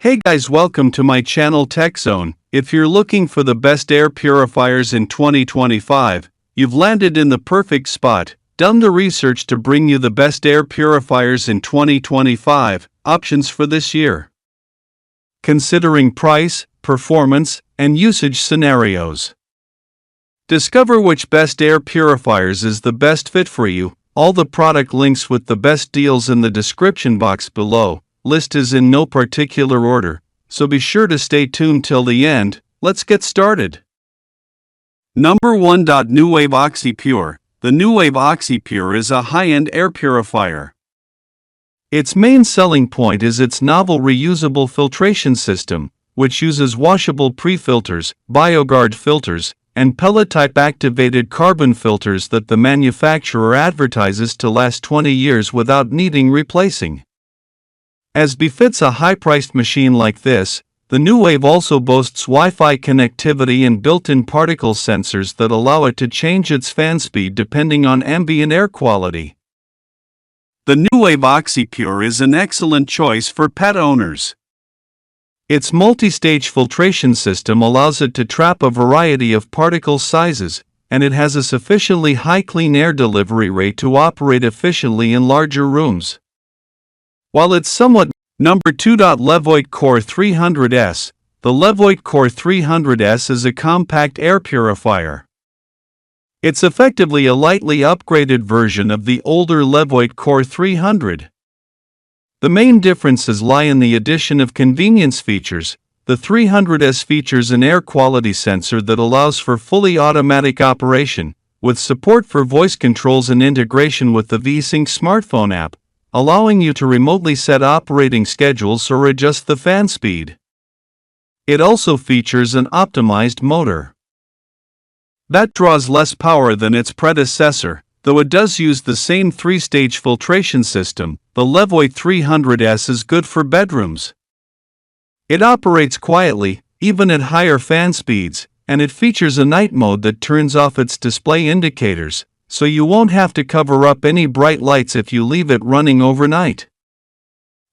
Hey guys, welcome to my channel Tech Zone. If you're looking for the best air purifiers in 2025, you've landed in the perfect spot. Done the research to bring you the best air purifiers in 2025, options for this year. Considering price, performance, and usage scenarios. Discover which best air purifiers is the best fit for you. All the product links with the best deals in the description box below. List is in no particular order, so be sure to stay tuned till the end. Let's get started. Number 1. NuWave OxyPure. The NuWave OxyPure is a high-end air purifier. Its main selling point is its novel reusable filtration system, which uses washable pre-filters, BioGuard filters, and pellet-type activated carbon filters that the manufacturer advertises to last 20 years without needing replacing. As befits a high-priced machine like this, the NuWave also boasts Wi-Fi connectivity and built-in particle sensors that allow it to change its fan speed depending on ambient air quality. The NuWave OxyPure is an excellent choice for pet owners. Its multi-stage filtration system allows it to trap a variety of particle sizes, and it has a sufficiently high clean air delivery rate to operate efficiently in larger rooms. While it's somewhat. Number 2. Levoit Core 300S. The Levoit Core 300S is a compact air purifier. It's effectively a lightly upgraded version of the older Levoit Core 300. The main differences lie in the addition of convenience features. The 300S features an air quality sensor that allows for fully automatic operation, with support for voice controls and integration with the VSync smartphone app, allowing you to remotely set operating schedules or adjust the fan speed. It also features an optimized motor that draws less power than its predecessor, though it does use the same 3-stage filtration system. The Levoit 300S is good for bedrooms. It operates quietly, even at higher fan speeds, and it features a night mode that turns off its display indicators, so you won't have to cover up any bright lights if you leave it running overnight.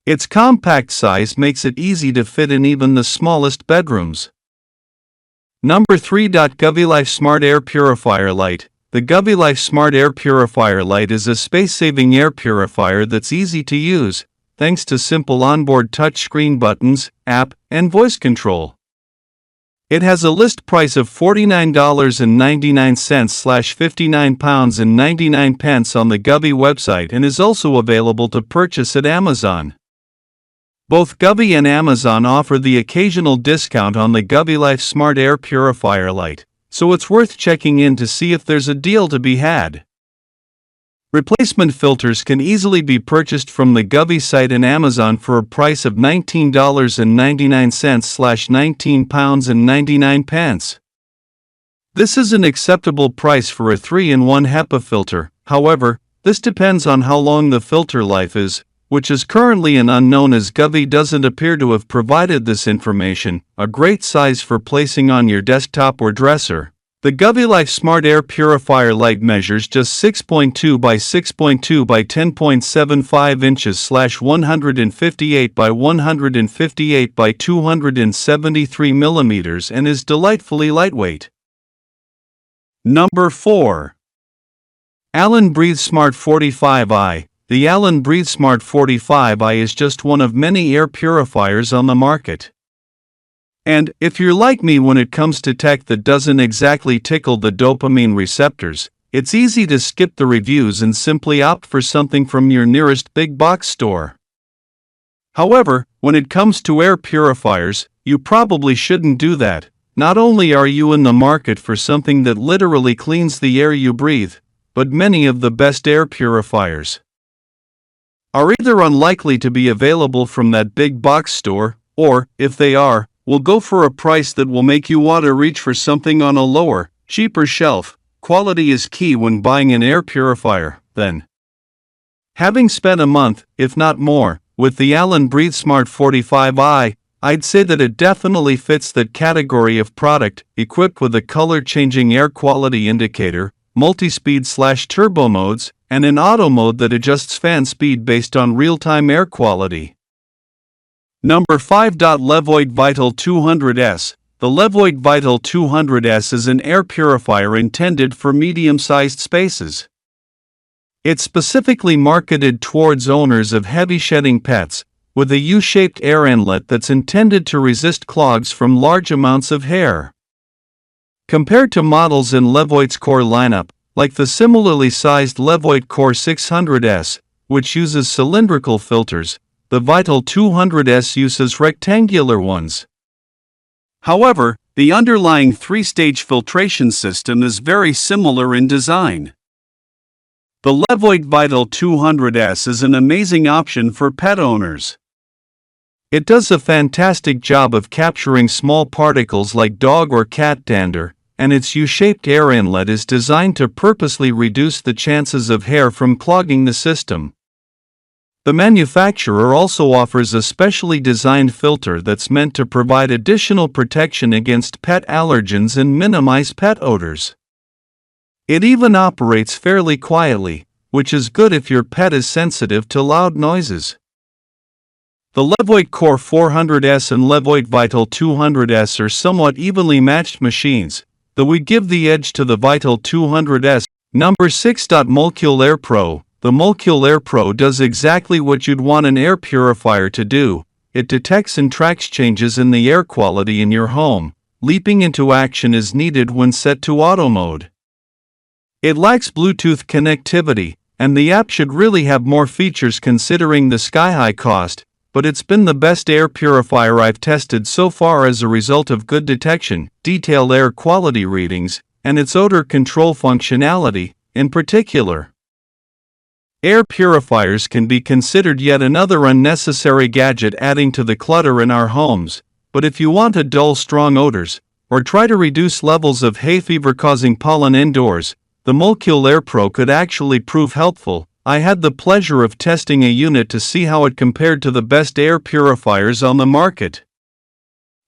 Its compact size makes it easy to fit in even the smallest bedrooms. Number 3. GoveeLife Smart Air Purifier Lite. The GoveeLife Smart Air Purifier Lite is a space-saving air purifier that's easy to use, thanks to simple onboard touchscreen buttons, app, and voice control. It has a list price of $49.99/£59.99 on the Govee website and is also available to purchase at Amazon. Both Govee and Amazon offer the occasional discount on the GoveeLife Smart Air Purifier Lite, so it's worth checking in to see if there's a deal to be had. Replacement filters can easily be purchased from the Govee site and Amazon for a price of $19.99/£19.99. This is an acceptable price for a 3-in-1 HEPA filter. However, this depends on how long the filter life is, which is currently an unknown as Govee doesn't appear to have provided this information. A great size for placing on your desktop or dresser. The GoveeLife Smart Air Purifier Lite measures just 6.2 by 6.2 by 10.75 inches /158 by 158 by 273 millimeters and is delightfully lightweight. Number 4. Alen BreatheSmart 45i. The Alen BreatheSmart 45i is just one of many air purifiers on the market. And, if you're like me when it comes to tech that doesn't exactly tickle the dopamine receptors, it's easy to skip the reviews and simply opt for something from your nearest big box store. However, when it comes to air purifiers, you probably shouldn't do that. Not only are you in the market for something that literally cleans the air you breathe, but many of the best air purifiers are either unlikely to be available from that big box store, or, if they are, will go for a price that will make you want to reach for something on a lower, cheaper shelf. Quality is key when buying an air purifier, then. Having spent a month, if not more, with the Alen BreatheSmart 45i, I'd say that it definitely fits that category of product, equipped with a color-changing air quality indicator, multi-speed/turbo modes, and an auto mode that adjusts fan speed based on real-time air quality. Number 5. Levoit Vital 200S. The Levoit Vital 200S is an air purifier intended for medium-sized spaces. It's specifically marketed towards owners of heavy-shedding pets, with a U-shaped air inlet that's intended to resist clogs from large amounts of hair. Compared to models in Levoit's Core lineup, like the similarly sized Levoit Core 600S, which uses cylindrical filters, the Vital 200S uses rectangular ones. However, the underlying three-stage filtration system is very similar in design. The Levoit Vital 200S is an amazing option for pet owners. It does a fantastic job of capturing small particles like dog or cat dander, and its U-shaped air inlet is designed to purposely reduce the chances of hair from clogging the system. The manufacturer also offers a specially designed filter that's meant to provide additional protection against pet allergens and minimize pet odors. It even operates fairly quietly, which is good if your pet is sensitive to loud noises. The Levoit Core 400S and Levoit Vital 200S are somewhat evenly matched machines, though we give the edge to the Vital 200S. Number 6. Molekule Air Pro. The Molekule Air Pro does exactly what you'd want an air purifier to do. It detects and tracks changes in the air quality in your home. Leaping into action is needed when set to auto mode. It lacks Bluetooth connectivity, and the app should really have more features considering the sky-high cost, but it's been the best air purifier I've tested so far as a result of good detection, detailed air quality readings, and its odor control functionality, in particular. Air purifiers can be considered yet another unnecessary gadget adding to the clutter in our homes, but if you want to dull strong odors, or try to reduce levels of hay fever causing pollen indoors, the Molekule Air Pro could actually prove helpful. I had the pleasure of testing a unit to see how it compared to the best air purifiers on the market.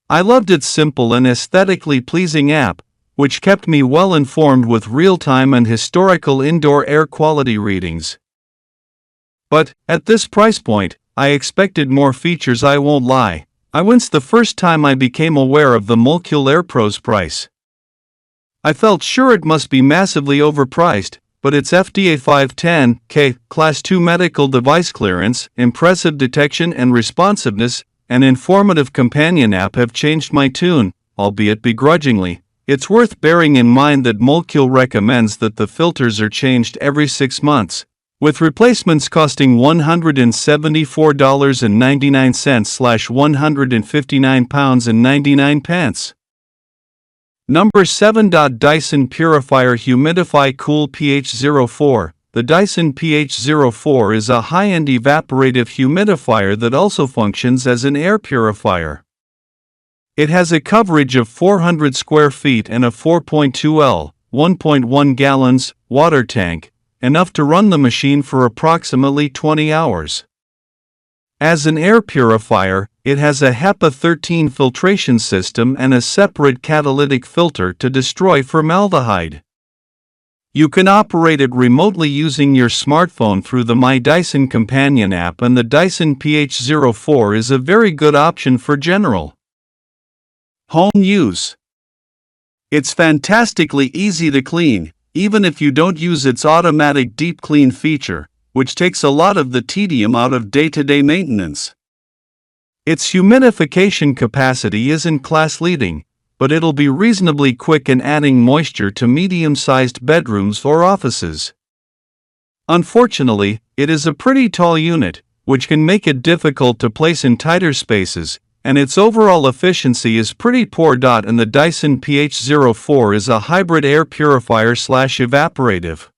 I loved its simple and aesthetically pleasing app, which kept me well informed with real-time and historical indoor air quality readings. But, at this price point, I expected more features, I won't lie. I winced the first time I became aware of the Molekule Air Pro's price. I felt sure it must be massively overpriced, but its FDA 510(k) Class 2 medical device clearance, impressive detection and responsiveness, and informative companion app have changed my tune, albeit begrudgingly. It's worth bearing in mind that Molekule recommends that the filters are changed every 6 months, with replacements costing $179.99/£159.99. Number 7. Dyson Purifier Humidify+Cool pH04. The Dyson pH04 is a high-end evaporative humidifier that also functions as an air purifier. It has a coverage of 400 square feet and a 4.2 L, 1.1 gallons, water tank, enough to run the machine for approximately 20 hours. As an air purifier, it has a HEPA 13 filtration system and a separate catalytic filter to destroy formaldehyde. You can operate it remotely using your smartphone through the My Dyson companion app, and the Dyson pH04 is a very good option for general home use. It's fantastically easy to clean, even if you don't use its automatic deep clean feature, which takes a lot of the tedium out of day-to-day maintenance. Its humidification capacity isn't class-leading, but it'll be reasonably quick in adding moisture to medium-sized bedrooms or offices. Unfortunately, it is a pretty tall unit, which can make it difficult to place in tighter spaces, and its overall efficiency is pretty poor. And the Dyson pH04 is a hybrid air purifier/evaporative.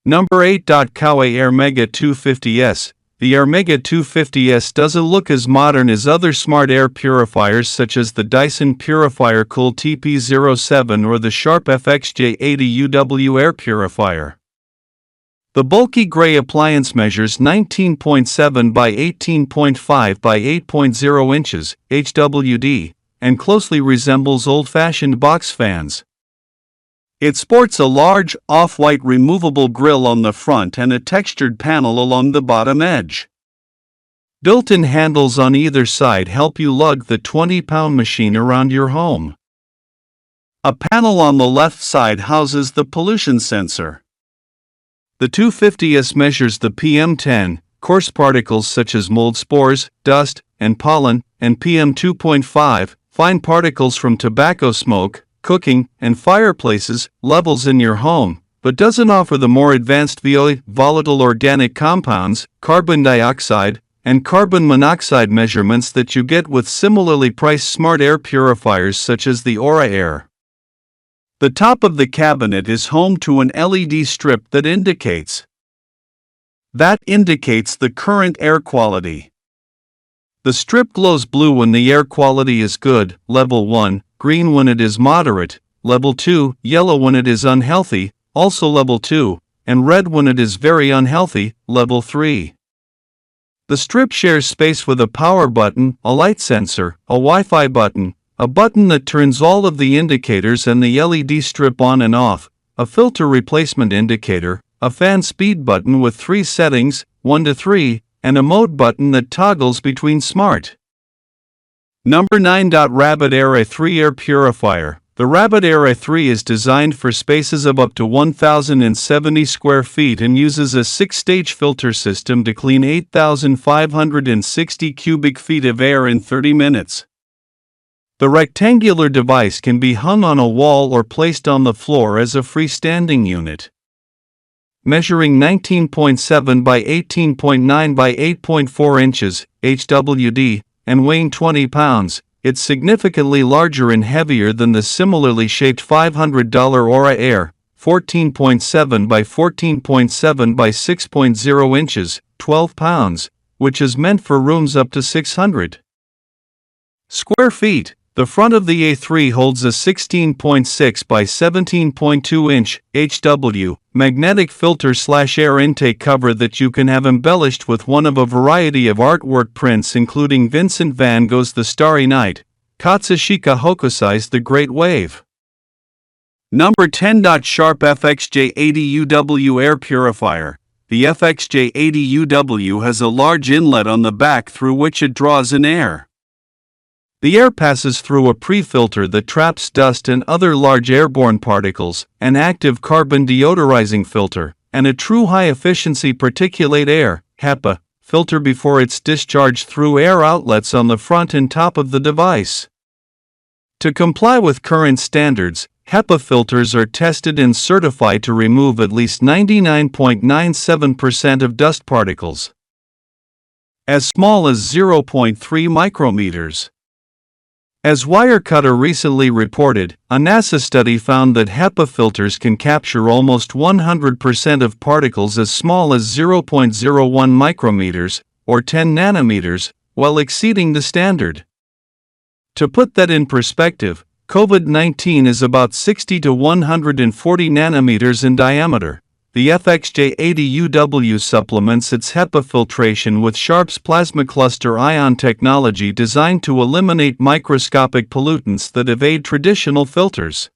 Number 8. Coway Airmega 250S. The Airmega 250S doesn't look as modern as other smart air purifiers such as the Dyson PurifierCool TP07 or the Sharp FXJ80 UW air purifier. The bulky gray appliance measures 19.7 by 18.5 by 8.0 inches (HWD) and closely resembles old-fashioned box fans. It sports a large, off-white removable grille on the front and a textured panel along the bottom edge. Built-in handles on either side help you lug the 20-pound machine around your home. A panel on the left side houses the pollution sensor. The 250S measures the PM10, coarse particles such as mold spores, dust, and pollen, and PM2.5, fine particles from tobacco smoke, cooking, and fireplaces, levels in your home, but doesn't offer the more advanced volatile organic compounds, carbon dioxide, and carbon monoxide measurements that you get with similarly priced smart air purifiers such as the Aura Air. The top of the cabinet is home to an LED strip that indicates the current air quality. The strip glows blue when the air quality is good, level 1, green when it is moderate, level 2, yellow when it is unhealthy, also level 2, and red when it is very unhealthy, level 3. The strip shares space with a power button, a light sensor, a Wi-Fi button, a button that turns all of the indicators and the LED strip on and off, a filter replacement indicator, a fan speed button with 3 settings, 1 to 3, and a mode button that toggles between smart. Number 9. Levoit Air A3 Air Purifier. The Levoit Air A3 is designed for spaces of up to 1,070 square feet and uses a 6-stage filter system to clean 8,560 cubic feet of air in 30 minutes. The rectangular device can be hung on a wall or placed on the floor as a freestanding unit. Measuring 19.7 by 18.9 by 8.4 inches, HWD, and weighing 20 pounds, it's significantly larger and heavier than the similarly shaped $500 Aura Air, 14.7 by 14.7 by 6.0 inches, 12 pounds, which is meant for rooms up to 600 square feet. The front of the A3 holds a 16.6 by 17.2 inch HW magnetic filter/air intake cover that you can have embellished with one of a variety of artwork prints including Vincent van Gogh's The Starry Night, Katsushika Hokusai's The Great Wave. Number 10. Sharp FXJ80UW Air Purifier. The FXJ80UW has a large inlet on the back through which it draws in air. The air passes through a pre-filter that traps dust and other large airborne particles, an active carbon deodorizing filter, and a true high-efficiency particulate air (HEPA) filter before it's discharged through air outlets on the front and top of the device. To comply with current standards, HEPA filters are tested and certified to remove at least 99.97% of dust particles, as small as 0.3 micrometers. As Wirecutter recently reported, a NASA study found that HEPA filters can capture almost 100% of particles as small as 0.01 micrometers, or 10 nanometers, while exceeding the standard. To put that in perspective, COVID-19 is about 60 to 140 nanometers in diameter. The FXJ80UW supplements its HEPA filtration with Sharp's plasma cluster ion technology designed to eliminate microscopic pollutants that evade traditional filters.